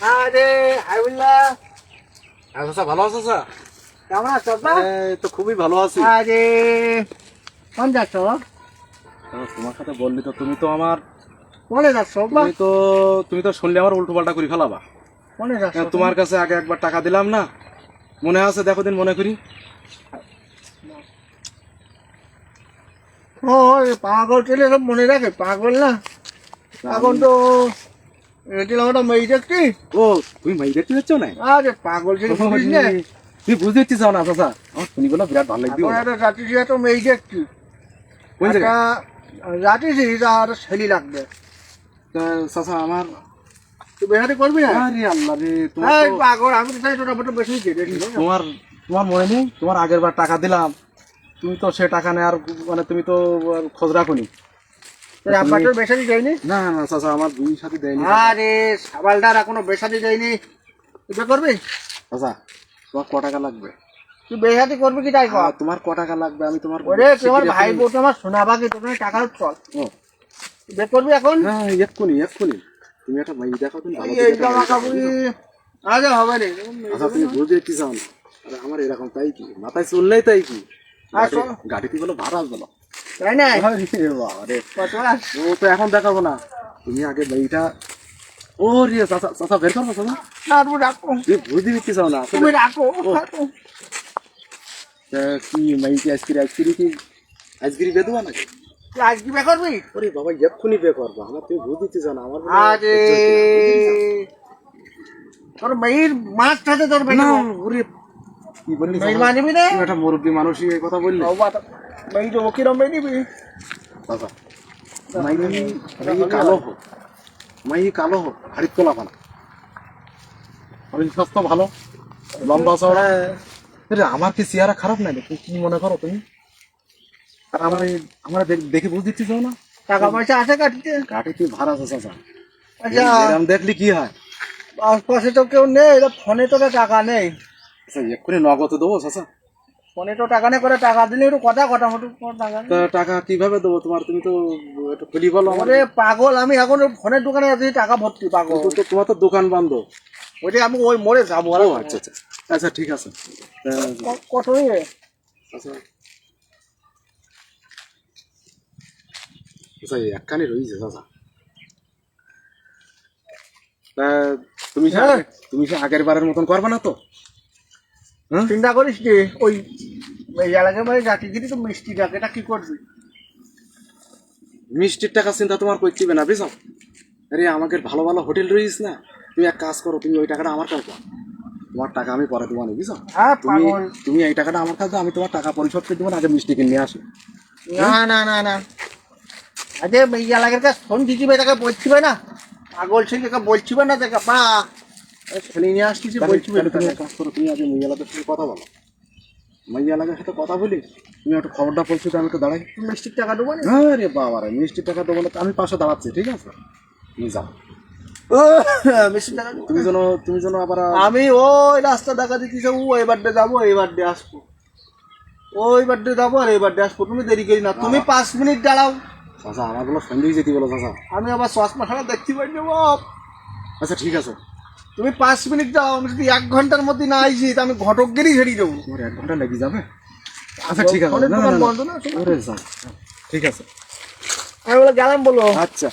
আরে হাইবুল্লাহ, আচ্ছা ভালো আছো স্যার? কেমন আছো বাবা? তো খুবই ভালো আছি। আরে কোন যাচ্ছ? তোমার সাথে বললি তো, তুমি তো আমার কোনে যাচ্ছ বাবা? তুমি তো শুনলে আমার উল্টো পাল্টা করে ফেলাবা। কোনে যাচ্ছ? তোমার কাছে আগে একবার টাকা দিলাম না, মনে আছে? দেখো দিন মনে করি। ও পাগল ছেলে সব মনে রাখে, পাগল না এখন তো দিলাম একটা মেয়ে দেখছি। ও তুমি মাই দেখতে যাচ্ছ না? আরে পাগল ছেলে বুঝিস না, তুমি বুঝতে পারছি চাও না চাচা? আমার শুনিগুলো বিরাট ভালো লাগবে। এখন একটা যাচ্ছি, একটা মেয়ে দেখছি। কোন জায়গায়? যাচ্ছি আর ছেলে লাগবে। চাচা আমার তুই বেহারি করবি না? আরে আল্লাহ রে, এই পাগল, আমি তো চাই তোটা ফটো বেশি দিয়েছি। তোমার তোমার মনে নেই? তোমার আগের বার টাকা দিলাম, তুমি তো সে টাকা নেওয়ার মানে তুমি তো আর খোঁজ রাখোনি। আব্বাটার বেসাদি দেয়নি? না না চাচা, আমার দুই সাথে দেয়নি। আরে সাবালটার এখনো বেসাদি দেয়নি, তুই বে করবি? চাচা তোমার ক টাকা লাগবে? তুই বেসাদি করবি কি তাই কর? তোমার ক টাকা লাগবে? আমি তোমার ওরে তোমার ভাই বউটা আমার শোনাবা কি, তোমার টাকা চল ও তুই বে করবি এখন? হ্যাঁ, এক্ষুনি এক্ষুনি তুমি একটা মাই দেখো, তুমি ভালো এই জামা কাপড় আজ হবে না। আচ্ছা তুমি বুঝে কি চাও না? আরে আমার এরকম তাই কি, মাথায় চললেই তাই কি, আসো। গাড়িতে বলো ভাড়া বলো। তাই না? আরে কত আস? ও তো এখন দেখাবো না, তুমি আগে মাইটা। ও রে চাচা, চাচা বের করবো চাচা? না তুমি রাখো, তুমি বুঝতে কি চাও না? তুমি রাখো। কি মাইকে আজকিরি আজকিরি কি আজকিরি বেদবা নাকি? তুই আজ কি বে করবি? ওরে বাবা এক্ষুনি বে করবো আমার, তুমি বুঝতে চাও না? আমার আরে তোর মেয়ের মাছ সাথে তোর না, বেটা ওরে কি বললি মেয়ের চাচা? মানিবি না? তুমি একটা মুরব্বী মানুষই এই কথা বললি? মেয়ে তো কিরম মেয়ে নিবি? চাচা মাই কালো হোক, মাই কালো হোক, হাড়ির তোলা পানা, শরীর স্বাস্থ্য ভালো, লম্বা চওড়া। আমার কি চেহারা খারাপ নাই? তুমি কি মনে করো তুমি? আর আমার দেখে বুঝ দিচ্ছি না? টাকা পয়সা আছে কাটতে? গাড়ি তুই ভাড়া আছে চাচা, আচ্ছা এরকম দেখলি কি হয়? আশপাশে তো কেউ নেই, ফোনে তো টাকা নেই। আচ্ছা এক্ষুনি নগদ দেবো চাচা। ফোনে তো টাকা নেই, করে টাকা দিলে একটু কথা কথা মতো টাকা নেই। তা টাকা কিভাবে দেবো তোমার? তুমি তো একটু খুলি বলো আমার। ওরে পাগল, আমি এখন ফোনের দোকানে আছি, টাকা ভর্তি পাগল। তোমার তো দোকান বন্ধ। ওইটা আমি ওই মোড়ে যাবো। আর ও আচ্ছা আচ্ছা আচ্ছা ঠিক আছে। কত আচ্ছা আচ্ছা একখানি রয়েছে চাচা। তা তুমি তুমি সে আগের বারের মতন করবে না তো? হ্যাঁ চিন্তা করিস নি, ওই এলাকার মানে যাকে যদি তো মিষ্টি ডাকে, এটা কি করবি? মিষ্টির টাকা চিন্তা তোমার করতে না, বুঝছো? আরে আমাকে ভালো ভালো হোটেল রয়েছে না, তুমি এক কাজ করো, তুমি ওই টাকাটা আমার কাছে দাও। তোমার টাকা আমি পরে দেবো না, বুঝছো? হ্যাঁ তুমি পাগল। তুমি এই টাকাটা আমার কাছে দাও, আমি তোমার টাকা পরিশোধ করে দেবো না, আগে মিষ্টি কিনে নিয়ে আসো। না না না না, আরে এই এলাকার কাছে ফোন দিচ্ছিবে, তাকে বলছিবে না? পাগল ছেলে বলছিবে না তাকে বা ছেলে নিয়ে আসতেছি বলছিবে। তুমি এক কাজ করো, তুমি আগে মহিলাদের সাথে কথা বলো, মাইয়া এলাকার সাথে কথা বলি, তুমি একটু খবরটা বলছো তো, আমি একটু দাঁড়াই। মিষ্টির টাকা দেবো না? আরে বাবা রে, মিষ্টির টাকা দেবো না, আমি পাশে দাঁড়াচ্ছি, ঠিক আছে? তুমি যাও, মিষ্টির টাকা দেবো। তুমি যেন আবার আমি ওই রাস্তা দেখা দিচ্ছি, ওই বার্থডে যাবো, এই বার্থডে আসবো, ওই বার্থডে যাবো আর এই বার্থডে আসবো। তুমি দেরি করি না, তুমি 5 মিনিট দাঁড়াও। চাচা আমার বলো সন্দেহ যেতে বলো চাচা। আমি আবার চশমা ছাড়া দেখতে পাই না। আচ্ছা ঠিক আছে, তুমি 5 মিনিট দাঁড়াও, আমি যদি 1 ঘন্টার মধ্যে না আইছি তা আমি ঘটকগিরি ছেড়ে দেবো। তোমার 1 ঘন্টা লেগে যাবে? আচ্ছা ঠিক আছে, ফোনের না, দোকান না, না, বন্ধ না? ওরে যাও, ঠিক আছে, আমি বলে গেলাম বলো। আচ্ছা।